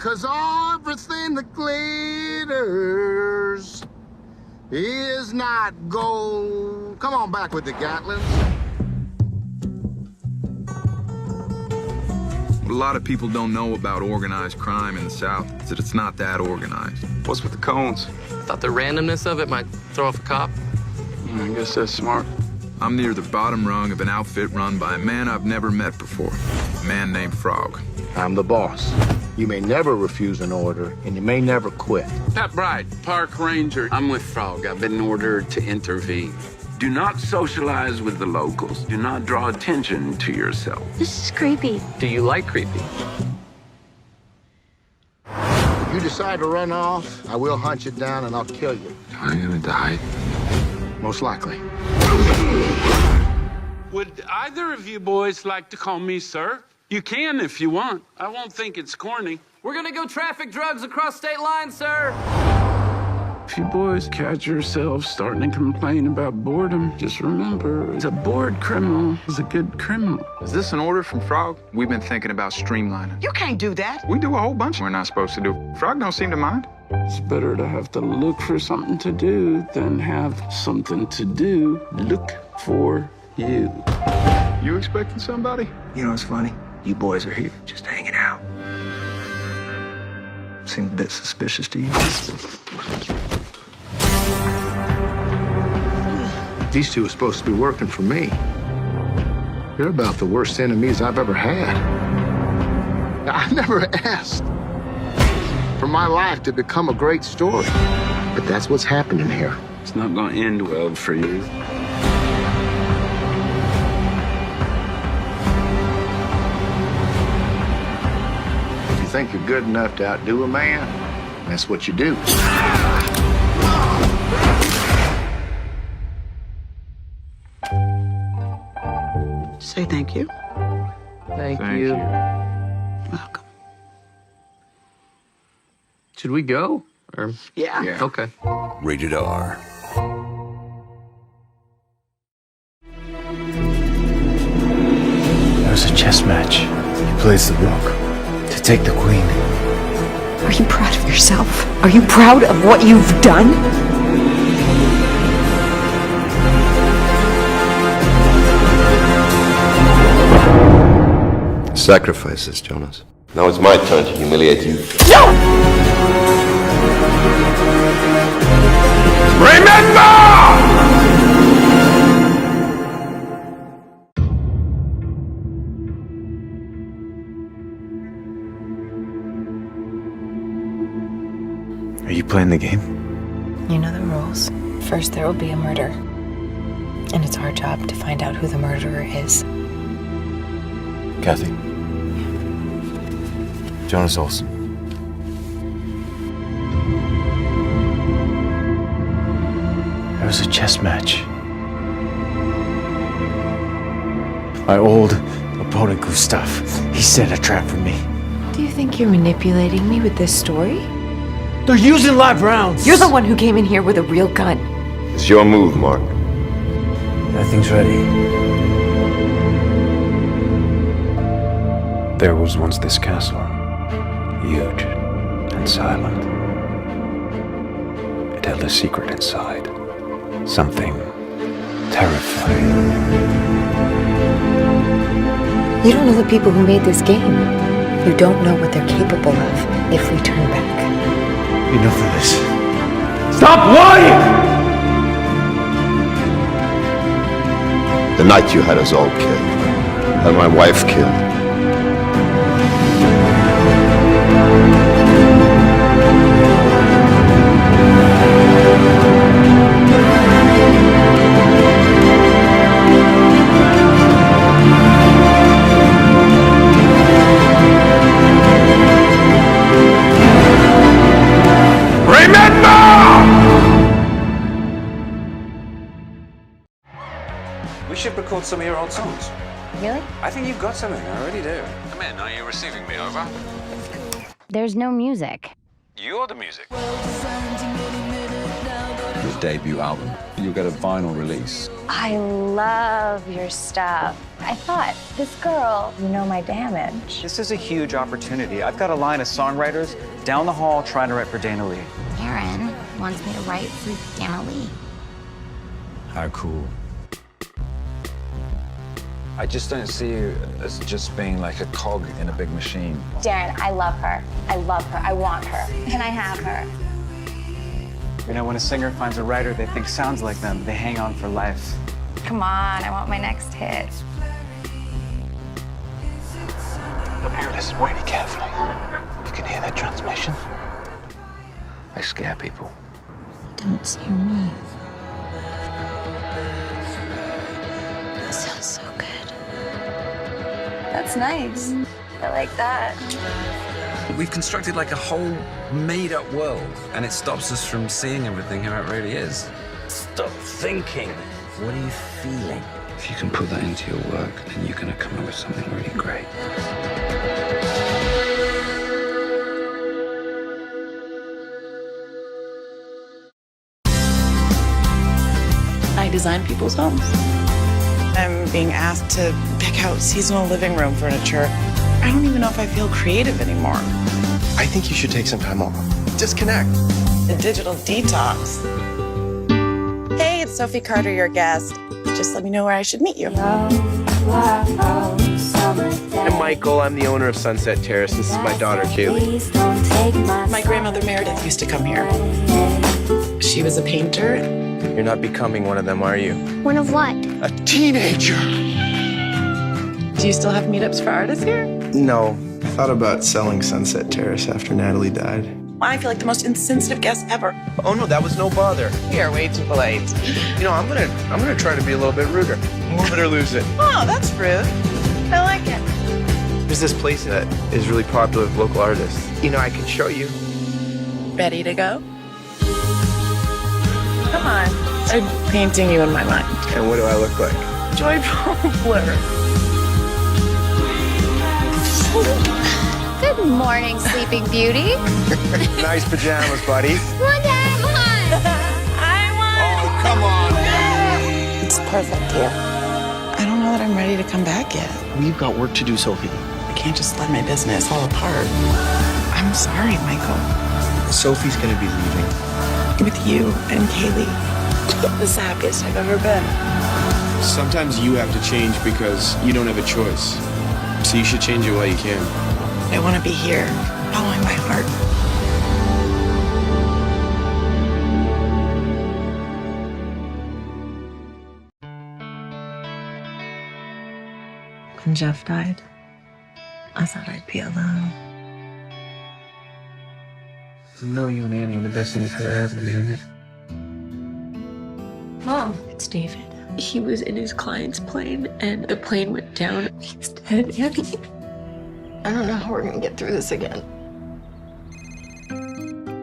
'cause everything that glitters is not gold. Come on back with the Gatlins. What a lot of people don't know about organized crime in the South is that it's not that organized. What's with the cones? Thought the randomness of it might throw off a cop. I guess that's smart. I'm near the bottom rung of an outfit run by a man I've never met before, a man named Frog. I'm the boss. You may never refuse an order, and you may never quit. Pat Bright, Park Ranger. I'm with Frog. I've been ordered to intervene. Do not socialize with the locals. Do not draw attention to yourself. This is creepy. Do you like creepy? If you decide to run off, I will hunt you down and I'll kill you. Am I gonna die? Most likely. Would either of you boys like to call me sir? You can if you want. I won't think it's corny. We're gonna go traffic drugs across state lines, sir. If you boys catch yourselves starting to complain about boredom, just remember, a bored criminal is a good criminal. Is this an order from Frog? We've been thinking about streamlining. You can't do that. We do a whole bunch we're not supposed to do. Frog don't seem to mind. It's better to have to look for something to do than have something to do look for you. You expecting somebody? You know what's funny? You boys are here just hanging out. Seem a bit suspicious to you? These two are supposed to be working for me. You're about the worst enemies I've ever had. I never asked for my life to become a great story, but that's what's happening here. It's not gonna end well for you. If you think you're good enough to outdo a man, that's what you do. Say thank you. Thank you. Welcome. Should we go? Or Yeah. okay. Rated R. There was a chess match. He plays the rook to take the queen. Are you proud of yourself? Are you proud of what you've done? Sacrifices, Jonas. Now it's my turn to humiliate you. Are you playing the game? You know the rules. First, there will be a murder. And it's our job to find out who the murderer is. Kathy. Jonas Olson. There was a chess match. My old opponent, Gustav, he set a trap for me. Do you think you're manipulating me with this story? They're using live rounds! You're the one who came in here with a real gun. It's your move, Mark. Nothing's ready. There was once this castle, huge and silent. It held a secret inside, something terrifying. You don't know the people who made this game. You don't know what they're capable of if we turn back. Enough of this. Stop lying! The night you had us all killed, and my wife killed. We should record some of your old songs. Really? I think you've got something, I really do. Come in, are you receiving me over? There's no music. You're the music. your debut album. You'll get a vinyl release. I love your stuff. I thought, this girl, you know my damage. This is a huge opportunity. I've got a line of songwriters down the hall trying to write for Dana Lee. Aaron wants me to write for Dana Lee. How cool. I just don't see you as just being like a cog in a big machine. Darren, I love her. I love her. I want her. Can I have her? You know, when a singer finds a writer they think sounds like them, they hang on for life. Come on, I want my next hit. Look here, listen really carefully. You can hear that transmission? I scare people. Don't scare me. That sounds so good. That's nice. I like that. We've constructed like a whole made-up world, and it stops us from seeing everything how it really is. Stop thinking. What are you feeling? If you can put that into your work, then you're gonna come up with something really great. I design people's homes. I'm being asked to pick out seasonal living room furniture. I don't even know if I feel creative anymore. I think you should take some time off. Disconnect. A digital detox. Hey, it's Sophie Carter, your guest. Just let me know where I should meet you. I'm Michael. I'm the owner of Sunset Terrace. This is my daughter, Kaylee. My grandmother Meredith used to come here. She was a painter. You're not becoming one of them, are you? One of what? A teenager! Do you still have meetups for artists here? No. I thought about selling Sunset Terrace after Natalie died. I feel like the most insensitive guest ever. Oh no, that was no bother. You're way too polite. You know, I'm gonna try to be a little bit ruder. Move it or lose it. Oh, that's rude. I like it. There's this place that is really popular with local artists. You know, I can show you. Ready to go? Come on. I'm painting you in my mind. And what do I look like? Joyful blur. Good morning, Sleeping Beauty. Nice pajamas, buddy. One day, come on. Oh, come on. It's perfect here. I don't know that I'm ready to come back yet. We've got work to do, Sophie. I can't just let my business fall apart. I'm sorry, Michael. Sophie's gonna be leaving. With you and Kaylee. The happiest I've ever been. Sometimes you have to change because you don't have a choice. So you should change it while you can. I want to be here, following my heart. When Jeff died, I thought I'd be alone. I know you and Annie are the best thing that ever happened to me. Mom. It's David. He was in his client's plane, and the plane went down. He's dead, Annie. I don't know how we're gonna get through this again.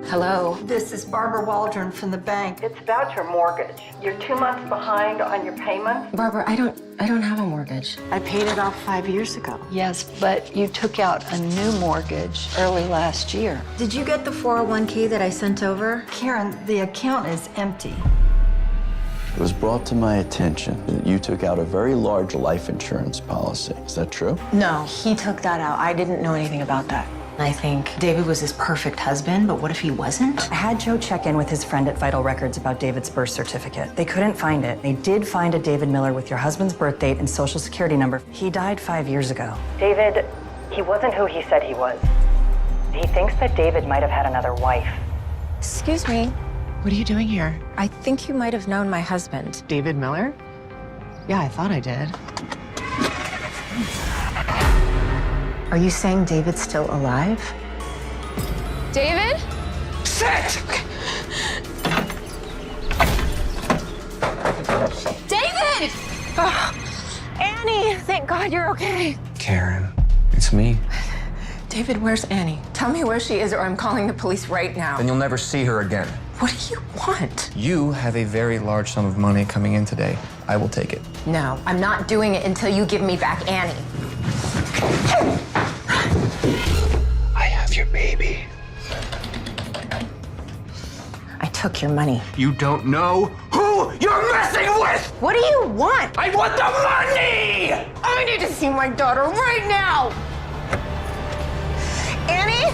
Hello. This is Barbara Waldron from the bank. It's about your mortgage. You're 2 months behind on your payment. Barbara, I don't have a mortgage. I paid it off 5 years ago. Yes, but you took out a new mortgage early last year. Did you get the 401k that I sent over? Karen, the account is empty. It was brought to my attention that you took out a very large life insurance policy. Is that true? No, he took that out. I didn't know anything about that. I think David was his perfect husband, but what if he wasn't? I had Joe check in with his friend at Vital Records about David's birth certificate. They couldn't find it. They did find a David Miller with your husband's birth date and social security number. He died 5 years ago. David, he wasn't who he said he was. He thinks that David might have had another wife. Excuse me. What are you doing here? I think you might have known my husband. David Miller? Yeah, I thought I did. Are you saying David's still alive? David? Sit! David! Oh, Annie, thank God you're okay. Karen, it's me. David, where's Annie? Tell me where she is or I'm calling the police right now. Then you'll never see her again. What do you want? You have a very large sum of money coming in today. I will take it. No, I'm not doing it until you give me back Annie. I have your baby. I took your money. You don't know who you're messing with! What do you want? I want the money! I need to see my daughter right now! Annie?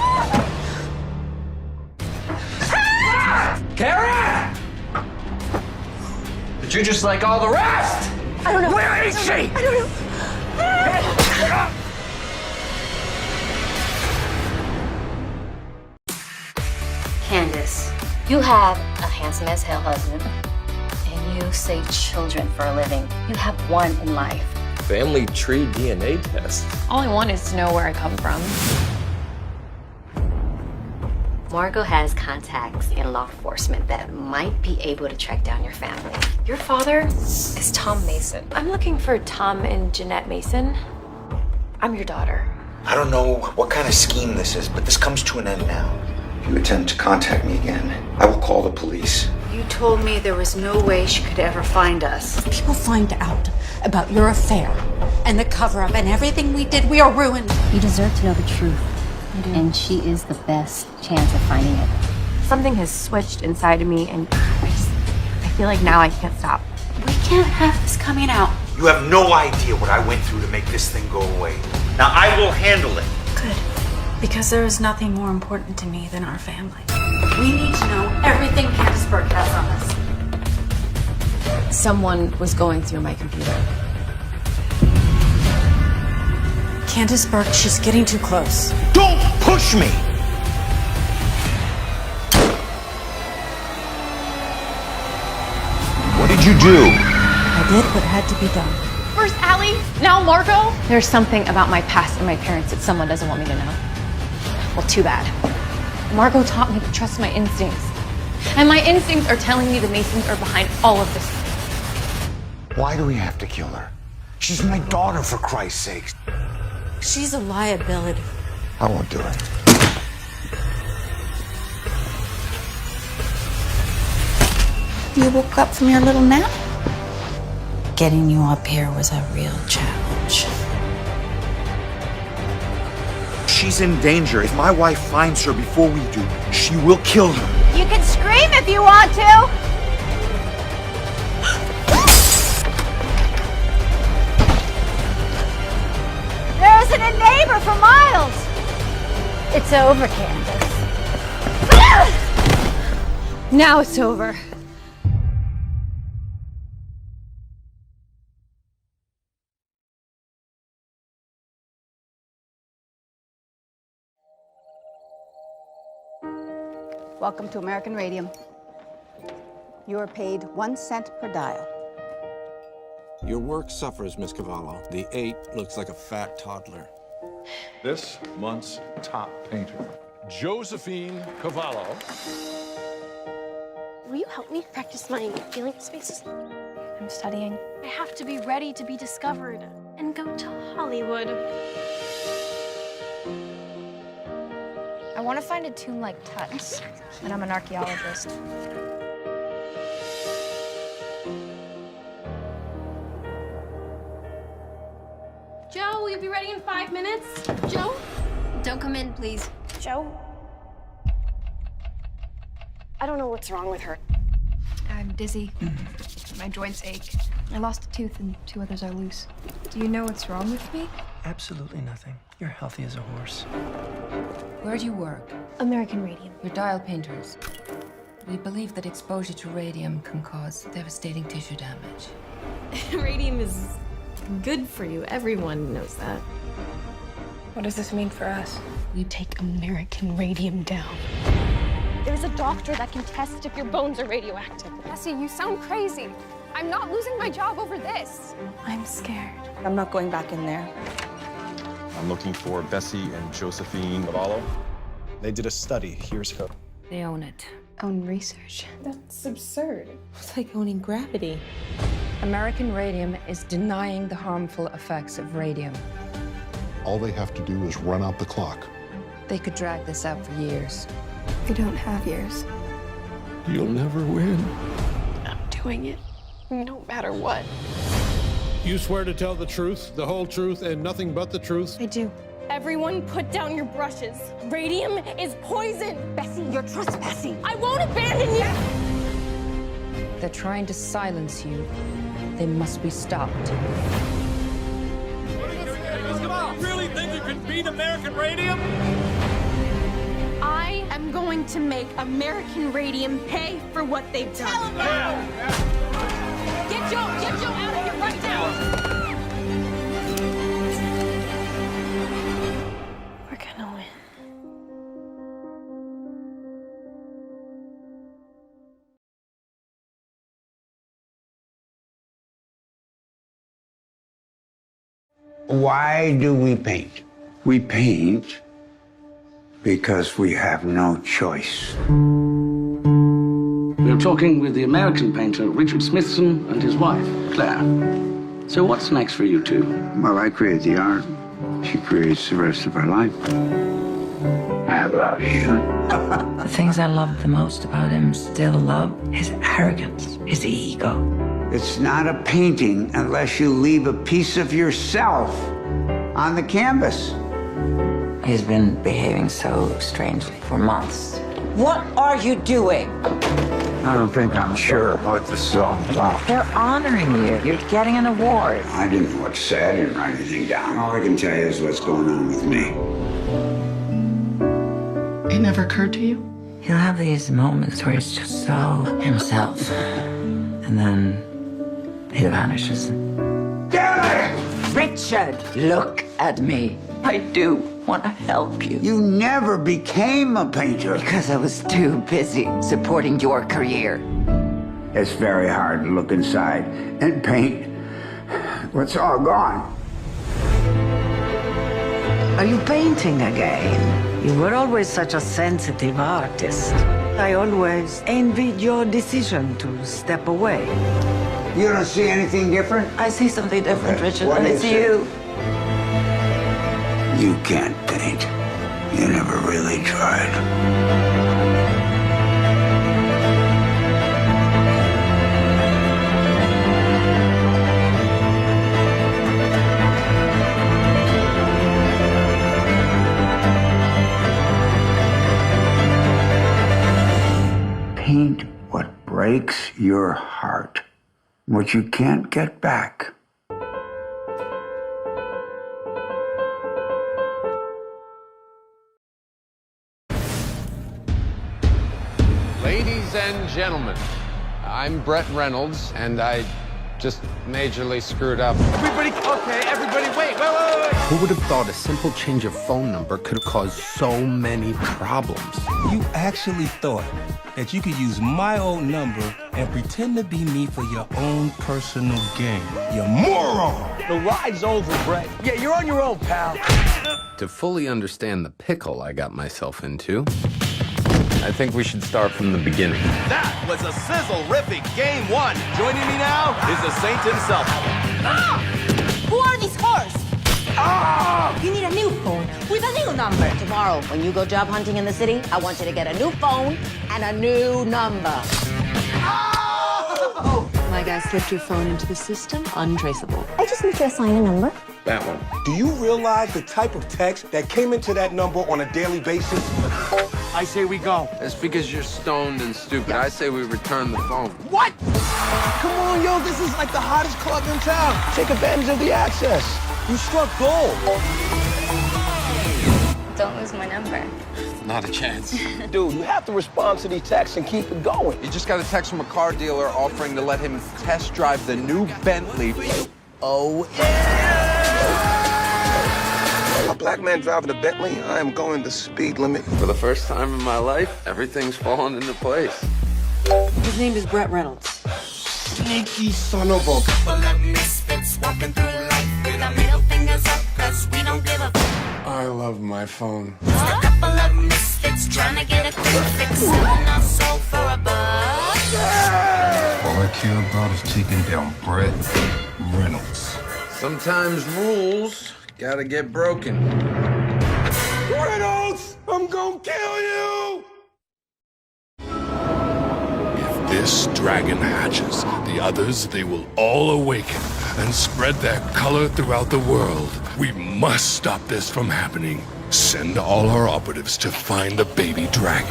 Karen! But you're just like all the rest! I don't know. Where is she? I don't know. Candace, you have a handsome as hell husband, and you say children for a living. You have one in life. Family tree DNA test. All I want is to know where I come from. Margot has contacts in law enforcement that might be able to track down your family. Your father is Tom Mason. I'm looking for Tom and Jeanette Mason. I'm your daughter. I don't know what kind of scheme this is, but this comes to an end now. If you attempt to contact me again, I will call the police. You told me there was no way she could ever find us. If people find out about your affair and the cover-up and everything we did, we are ruined. You deserve to know the truth. And she is the best chance of finding it. Something has switched inside of me, and I feel like now I can't stop. We can't have this coming out. You have no idea what I went through to make this thing go away. Now I will handle it. Good. Because there is nothing more important to me than our family. We need to know everything Candace Burke has on us. Someone was going through my computer. Candace Burke, she's getting too close. Don't push me! What did you do? I did what had to be done. First Allie, now Margot. There's something about my past and my parents that someone doesn't want me to know. Well, too bad. Margot taught me to trust my instincts. And my instincts are telling me the Masons are behind all of this. Why do we have to kill her? She's my daughter, for Christ's sake. She's a liability. I won't do it. You woke up from your little nap? Getting you up here was a real challenge. She's in danger. If my wife finds her before we do, she will kill her. You can scream if you want to. There isn't a neighbor for miles. It's over, Candace. Now it's over. Welcome to American Radium. You are paid 1 cent per dial. Your work suffers, Miss Cavallo. The 8 looks like a fat toddler. This month's top painter, Josephine Cavallo. Will you help me practice my feeling spaces? I'm studying. I have to be ready to be discovered and go to Hollywood. I want to find a tomb like Tut's, and I'm an archaeologist. Joe, will you be ready in 5 minutes? Joe? Don't come in, please. Joe? I don't know what's wrong with her. I'm dizzy. My joints ache. I lost a tooth and 2 others are loose. Do you know what's wrong with me? Absolutely nothing. You're healthy as a horse. Where do you work? American Radium. We're dial painters. We believe that exposure to radium can cause devastating tissue damage. Radium is good for you. Everyone knows that. What does this mean for us? We take American Radium down. There's a doctor that can test if your bones are radioactive. Bessie, you sound crazy. I'm not losing my job over this. I'm scared. I'm not going back in there. I'm looking for Bessie and Josephine Cavallo. They did a study years ago. They own it. Own research. That's absurd. It's like owning gravity. American Radium is denying the harmful effects of radium. All they have to do is run out the clock. They could drag this out for years. We don't have years. You'll never win. I'm doing it. No matter what. You swear to tell the truth, the whole truth, and nothing but the truth? I do. Everyone put down your brushes. Radium is poison. Bessie, you're trespassing. I won't abandon you. They're trying to silence you. They must be stopped. You really think you can beat American Radium? I am going to make American Radium pay for what they've done. Get Joe out of here right now. We're gonna win. Why do we paint? We paint because we have no choice. We're talking with the American painter Richard Smithson and his wife, Claire. So what's next for you two? Well, I create the art. She creates the rest of her life. I love you. The things I love the most about him still love his arrogance, his ego. It's not a painting unless you leave a piece of yourself on the canvas. He's been behaving so strangely for months. What are you doing? I don't think I'm sure what this is all about. They're honoring you. You're getting an award. I didn't know what to say. I didn't write anything down. All I can tell you is what's going on with me. It never occurred to you? He'll have these moments where he's just so himself. And then he vanishes. Damn it! Richard, look at me. I do want to help you. You never became a painter. Because I was too busy supporting your career. It's very hard to look inside and paint what's all gone. Are you painting again? You were always such a sensitive artist. I always envied your decision to step away. You don't see anything different? I see something different, Richard, What and is it's it? you. You can't paint. You never really tried. Paint what breaks your heart, what you can't get back. Ladies and gentlemen, I'm Brett Reynolds, and I just majorly screwed up. Everybody, okay, everybody, wait. Who would have thought a simple change of phone number could have caused so many problems? You actually thought that you could use my old number and pretend to be me for your own personal gain. You moron! The ride's over, Brett. Yeah, you're on your own, pal. To fully understand the pickle I got myself into, I think we should start from the beginning. That was a sizzle-rific game one. Joining me now is the Saint himself. Ah! Who are these whores? Ah! You need a new phone with a new number. Tomorrow, when you go job hunting in the city, I want you to get a new phone and a new number. Oh! My guy slipped your phone into the system, untraceable. I just need to assign a number. That one. Do you realize the type of text that came into that number on a daily basis? I say we go. That's because you're stoned and stupid. I say we return the phone. What? Come on, yo, this is like the hottest club in town. Take advantage of the access. You struck gold. Don't lose my number. Not a chance. Dude, you have to respond to these texts and keep it going. You just got a text from a car dealer offering to let him test drive the new Bentley. Oh, A black man driving a Bentley, I am going the speed limit. for the first time in my life, everything's falling into place. His name is Brett Reynolds. Sneaky son of a... I love my phone. All I care about is taking down Brett Reynolds. Sometimes rules gotta get broken. Reynolds, I'm gonna kill you! If this dragon hatches, the others, they will all awaken and spread their color throughout the world. We must stop this from happening. Send all our operatives to find the baby dragon.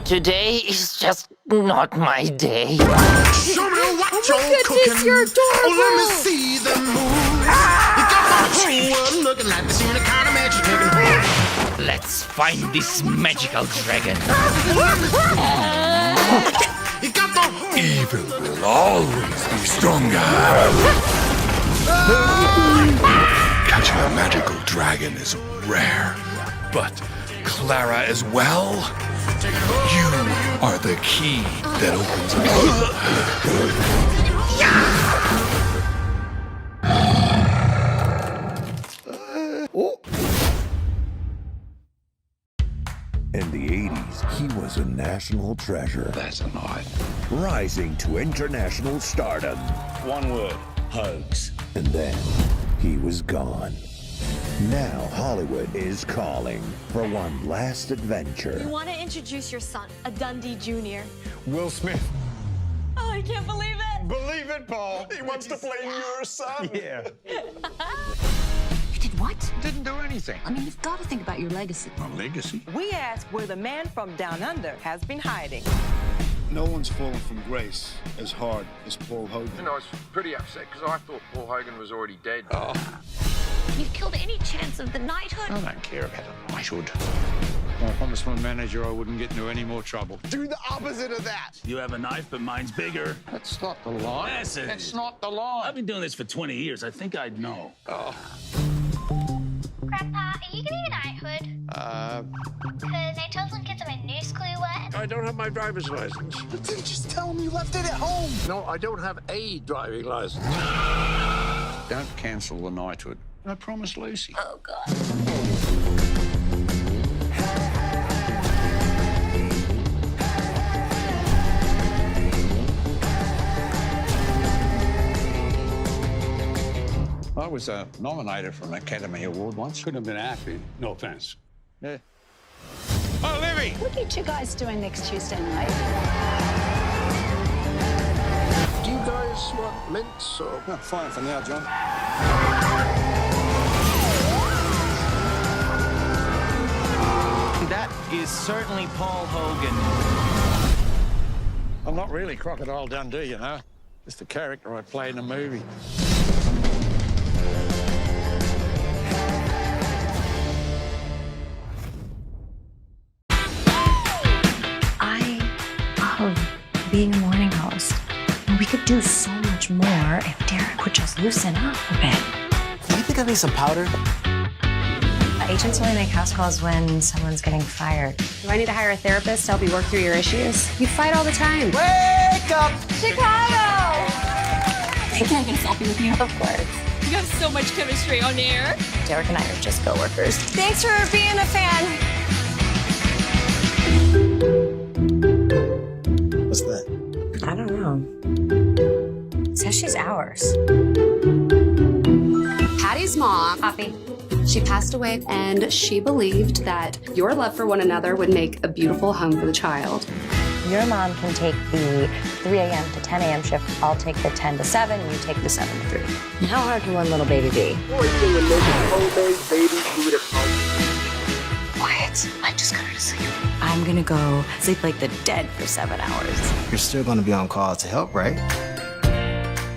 Today is just not my day. Show me what you're cooking. You're oh, let me see the moves. You got my whole world looking like this any kind of magic taking. Let's find this magical dragon. You got the Evil will always be stronger. Catching a magical dragon is rare, but Clara as well. You are the key that opens In the 80s, he was a national treasure. That's an odd. Rising to international stardom. One word, hugs. And then he was gone. Now Hollywood is calling for one last adventure. You want to introduce your son, a Dundee Jr. Will Smith. Oh, I can't believe it. Believe it, Paul. He wants to play your son. Yeah. You did what? Didn't do anything. I mean, you've got to think about your legacy. My legacy? We ask where the man from down under has been hiding. No one's fallen from grace as hard as Paul Hogan. You know, I was pretty upset because I thought Paul Hogan was already dead. Oh. You've killed any chance of the knighthood? I don't care about a knighthood. I promised my manager I wouldn't get into any more trouble. Do the opposite of that. You have a knife, but mine's bigger. That's not the line. Yes, it That's is. not the line. I've been doing this for 20 years. I think I'd know. Oh. Grandpa, are you getting a knighthood? Because they told some kids I'm a new school what? I don't have my driver's license. But then just tell him you left it at home. No, I don't have a driving license. Don't cancel the knighthood. I promised Lucy. Oh, God. I was nominated for an Academy Award once. Couldn't have been happy. No offense. Yeah. Oh, Livy! What are you two guys doing next Tuesday night? Do you guys want mints or... No, fine for now, John. That is certainly Paul Hogan. I'm not really Crocodile Dundee, you know. Just the character I play in the movie. I love being a morning host. And we could do so much more if Derek would just loosen up a bit. Do you think I need some powder? Agents only make house calls when someone's getting fired. Do I need to hire a therapist to help you work through your issues? You fight all the time. Wake up! Chicago! Can I get a selfie with you? Of course. You have so much chemistry on air. Derek and I are just coworkers. Thanks for being a fan. What's that? I don't know. It says she's ours. Patty's mom, Poppy, she passed away, and she believed that your love for one another would make a beautiful home for the child. Your mom can take the 3 a.m. to 10 a.m. shift. I'll take the 10 to 7. You take the 7 to 3. And how hard can one little baby be? Quiet. I just got her to sleep. I'm gonna go sleep like the dead for 7 hours. You're still gonna be on call to help, right?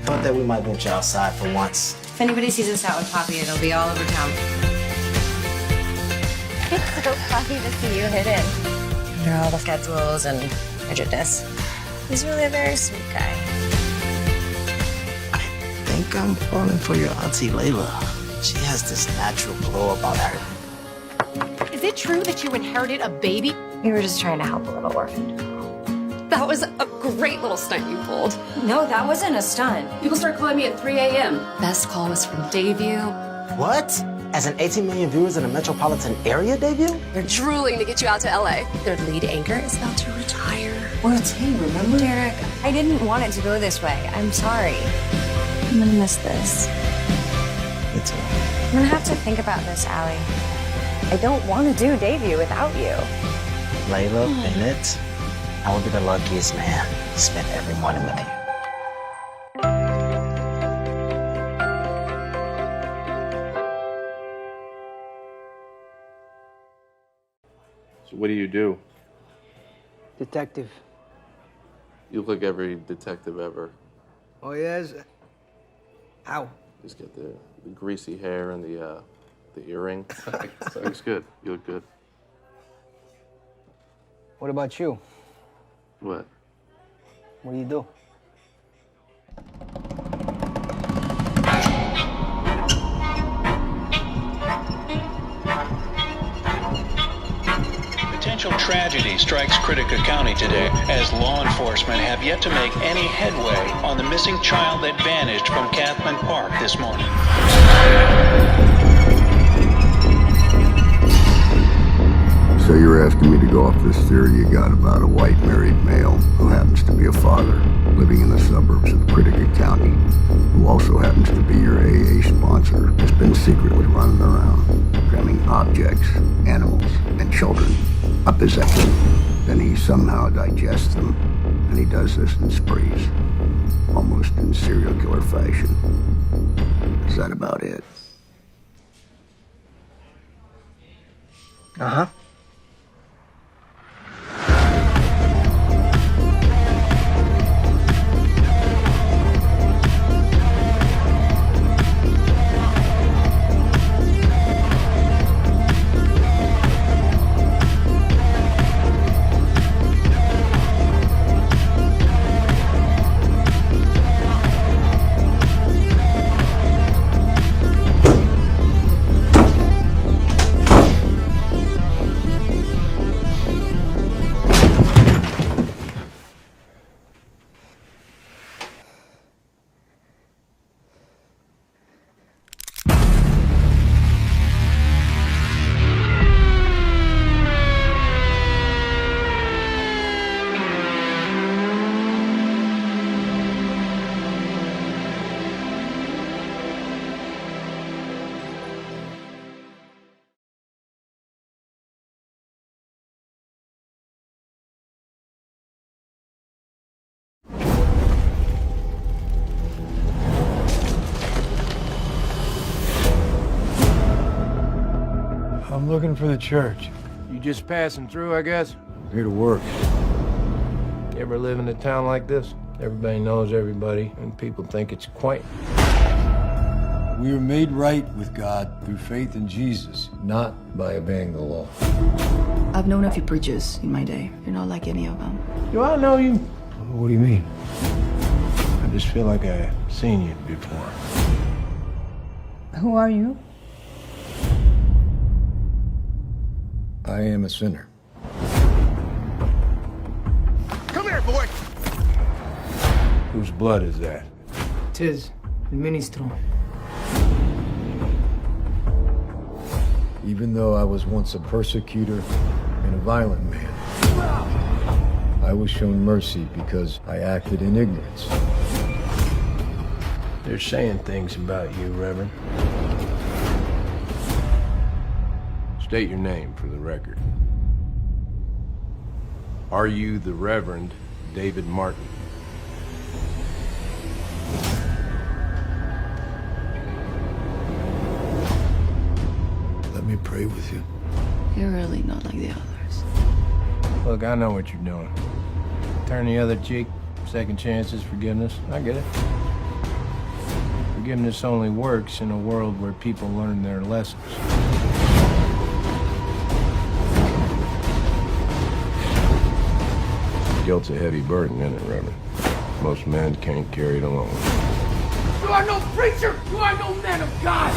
Thought that we might venture outside for once. If anybody sees us out with Poppy, it'll be all over town. It's so funny to see you hidden. Under all the schedules and rigidness. He's really a very sweet guy. I think I'm falling for your auntie Layla. She has this natural glow about her. Is it true that you inherited a baby? We were just trying to help a little orphan girl. That was a great little stunt you pulled. No, that wasn't a stunt. People start calling me at 3 a.m. Best call was from Dayview. What? As an 18 million viewers in a metropolitan area debut? They're drooling to get you out to LA. Their lead anchor is about to retire. Well, it's him, remember? Derek, I didn't want it to go this way. I'm sorry. I'm gonna miss this. Me too. I'm gonna have to think about this, Allie. I don't want to do debut without you. Layla Bennett, I will be the luckiest man to spend every morning with you. So what do you do? Detective. You look like every detective ever. Oh, yes? How? Just get the greasy hair and the earring. Looks good. You look good. What about you? What? What do you do? Potential tragedy strikes Critica County today as law enforcement have yet to make any headway on the missing child that vanished from Kathman Park this morning. So you're asking me to go off this theory you got about a white married male who happens to be a father living in the suburbs of Critica County, who also happens to be your AA sponsor, has been secretly running around, cramming objects, animals, and children up his rectum. Then he somehow digests them, and he does this in sprees, almost in serial killer fashion. Is that about it? Uh-huh. I'm looking for the church. You just passing through, I guess? Here to work. You ever live in a town like this? Everybody knows everybody, and people think it's quaint. We were made right with God through faith in Jesus, not by obeying the law. I've known a few preachers in my day. You're not like any of them. Do I know you? What do you mean? I just feel like I've seen you before. Who are you? I am a sinner. Come here, boy. Whose blood is that? Tis el ministro. Even though I was once a persecutor and a violent man, I was shown mercy because I acted in ignorance. They're saying things about you, Reverend. State your name for the record. Are you the Reverend David Martin? Let me pray with you. You're really not like the others. Look, I know what you're doing. Turn the other cheek, second chances, forgiveness. I get it. Forgiveness only works in a world where people learn their lessons. Guilt's a heavy burden, isn't it, Reverend? Most men can't carry it alone. You are no preacher! You are no man of God!